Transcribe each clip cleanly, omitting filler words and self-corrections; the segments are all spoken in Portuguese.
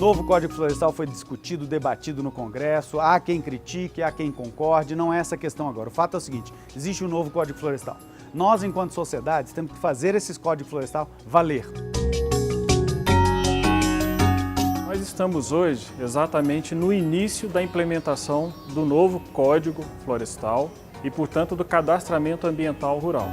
novo Código Florestal foi discutido, debatido no Congresso, há quem critique, há quem concorde, não é essa a questão agora. O fato é o seguinte, existe um novo Código Florestal. Nós, enquanto sociedades, temos que fazer esses Códigos Florestal valer. Nós estamos hoje exatamente no início da implementação do novo Código Florestal e, portanto, do cadastramento ambiental rural.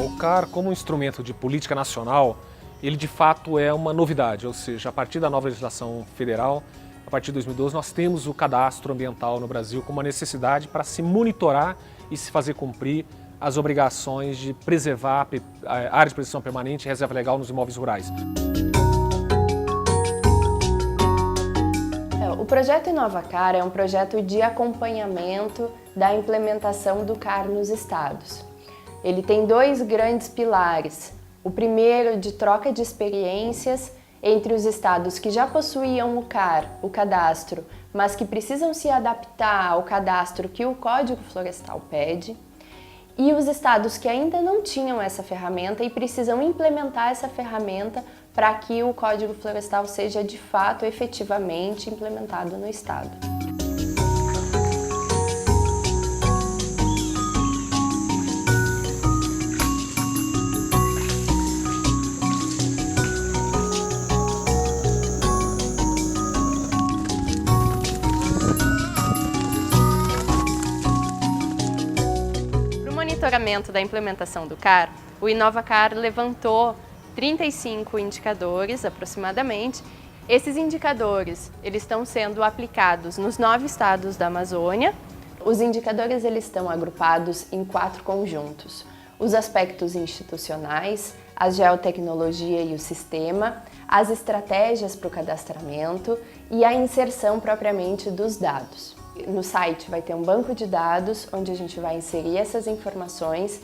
O CAR, como instrumento de política nacional, ele de fato é uma novidade, ou seja, a partir da nova legislação federal, a partir de 2012, nós temos o cadastro ambiental no Brasil como uma necessidade para se monitorar e se fazer cumprir as obrigações de preservar a área de proteção permanente e reserva legal nos imóveis rurais. O projeto InovaCar é um projeto de acompanhamento da implementação do CAR nos estados. Ele tem dois grandes pilares. O primeiro, de troca de experiências entre os estados que já possuíam o CAR, o cadastro, mas que precisam se adaptar ao cadastro que o Código Florestal pede, e os estados que ainda não tinham essa ferramenta e precisam implementar essa ferramenta para que o Código Florestal seja de fato efetivamente implementado no estado. No monitoramento da implementação do CAR, o InovaCar levantou 35 indicadores aproximadamente. Esses indicadores eles estão sendo aplicados nos 9 estados da Amazônia. Os indicadores eles estão agrupados em 4 conjuntos: os aspectos institucionais, a geotecnologia e o sistema, as estratégias para o cadastramento e a inserção propriamente dos dados. No site vai ter um banco de dados onde a gente vai inserir essas informações.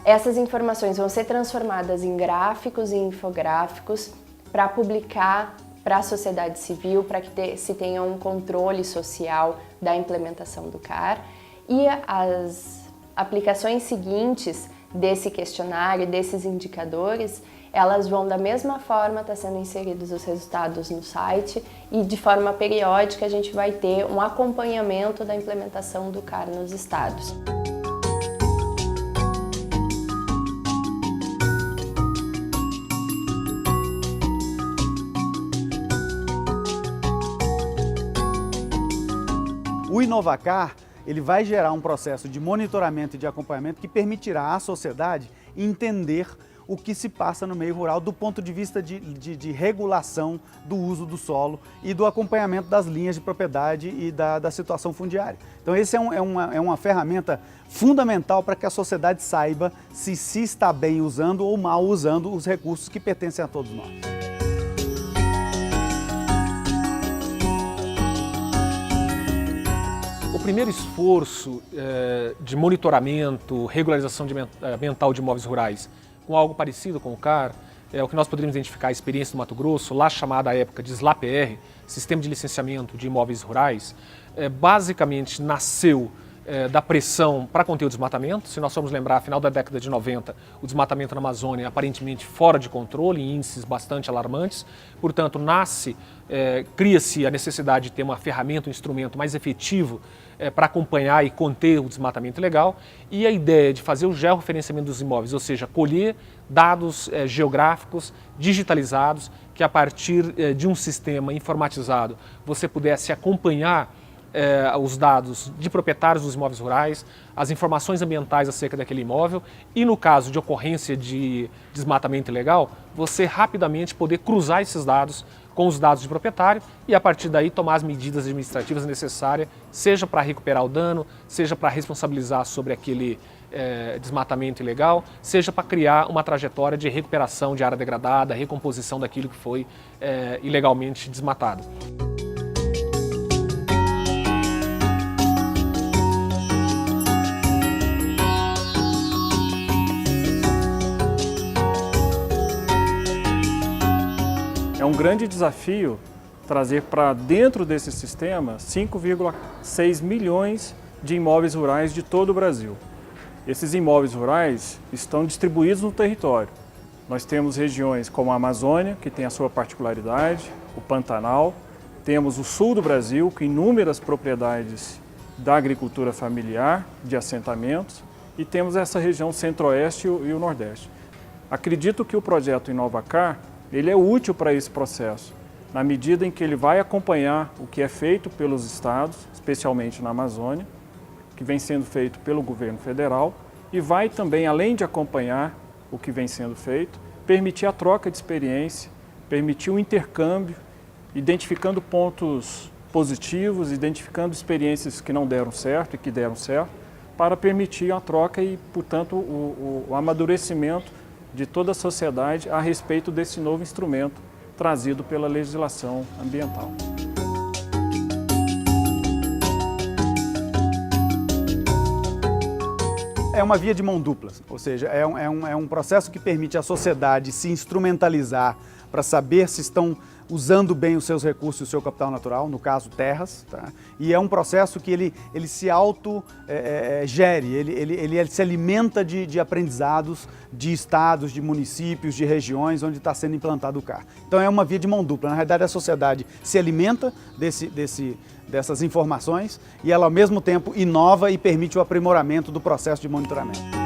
Essas informações vão ser transformadas em gráficos e infográficos para publicar para a sociedade civil, para que se tenha um controle social da implementação do CAR. E as aplicações seguintes desse questionário, desses indicadores, elas vão da mesma forma estar sendo inseridos os resultados no site e de forma periódica a gente vai ter um acompanhamento da implementação do CAR nos estados. O InovaCar, ele vai gerar um processo de monitoramento e de acompanhamento que permitirá à sociedade entender o que se passa no meio rural do ponto de vista de regulação do uso do solo e do acompanhamento das linhas de propriedade e da situação fundiária. Então esse é uma ferramenta fundamental para que a sociedade saiba se está bem usando ou mal usando os recursos que pertencem a todos nós. O primeiro esforço de monitoramento, regularização ambiental de imóveis rurais com algo parecido com o CAR, é o que nós poderíamos identificar a experiência do Mato Grosso, lá chamada à época de SLAPR, Sistema de Licenciamento de Imóveis Rurais, basicamente nasceu da pressão para conter o desmatamento. Se nós formos lembrar, final da década de 90, o desmatamento na Amazônia é aparentemente fora de controle, em índices bastante alarmantes. Portanto, cria-se a necessidade de ter uma ferramenta, um instrumento mais efetivo para acompanhar e conter o desmatamento ilegal. E a ideia de fazer o georreferenciamento dos imóveis, ou seja, colher dados geográficos digitalizados, que a partir de um sistema informatizado você pudesse acompanhar os dados de proprietários dos imóveis rurais, as informações ambientais acerca daquele imóvel e, no caso de ocorrência de desmatamento ilegal, você rapidamente poder cruzar esses dados com os dados de proprietário e, a partir daí, tomar as medidas administrativas necessárias, seja para recuperar o dano, seja para responsabilizar sobre aquele desmatamento ilegal, seja para criar uma trajetória de recuperação de área degradada, recomposição daquilo que foi ilegalmente desmatado. É um grande desafio trazer para dentro desse sistema 5,6 milhões de imóveis rurais de todo o Brasil. Esses imóveis rurais estão distribuídos no território. Nós temos regiões como a Amazônia, que tem a sua particularidade, o Pantanal, temos o sul do Brasil, com inúmeras propriedades da agricultura familiar, de assentamentos, e temos essa região centro-oeste e o nordeste. Acredito que o projeto InovaCar, ele é útil para esse processo, na medida em que ele vai acompanhar o que é feito pelos estados, especialmente na Amazônia, que vem sendo feito pelo governo federal, e vai também, além de acompanhar o que vem sendo feito, permitir a troca de experiência, permitir o intercâmbio, identificando pontos positivos, identificando experiências que não deram certo e que deram certo, para permitir a troca e, portanto, o amadurecimento de toda a sociedade a respeito desse novo instrumento trazido pela legislação ambiental. É uma via de mão dupla, ou seja, é um processo que permite à sociedade se instrumentalizar para saber se estão usando bem os seus recursos e o seu capital natural, no caso terras, tá? E é um processo que ele se auto-gere, ele se alimenta de aprendizados de estados, de municípios, de regiões onde está sendo implantado o CAR. Então é uma via de mão dupla, na realidade a sociedade se alimenta dessas informações e ela ao mesmo tempo inova e permite o aprimoramento do processo de monitoramento.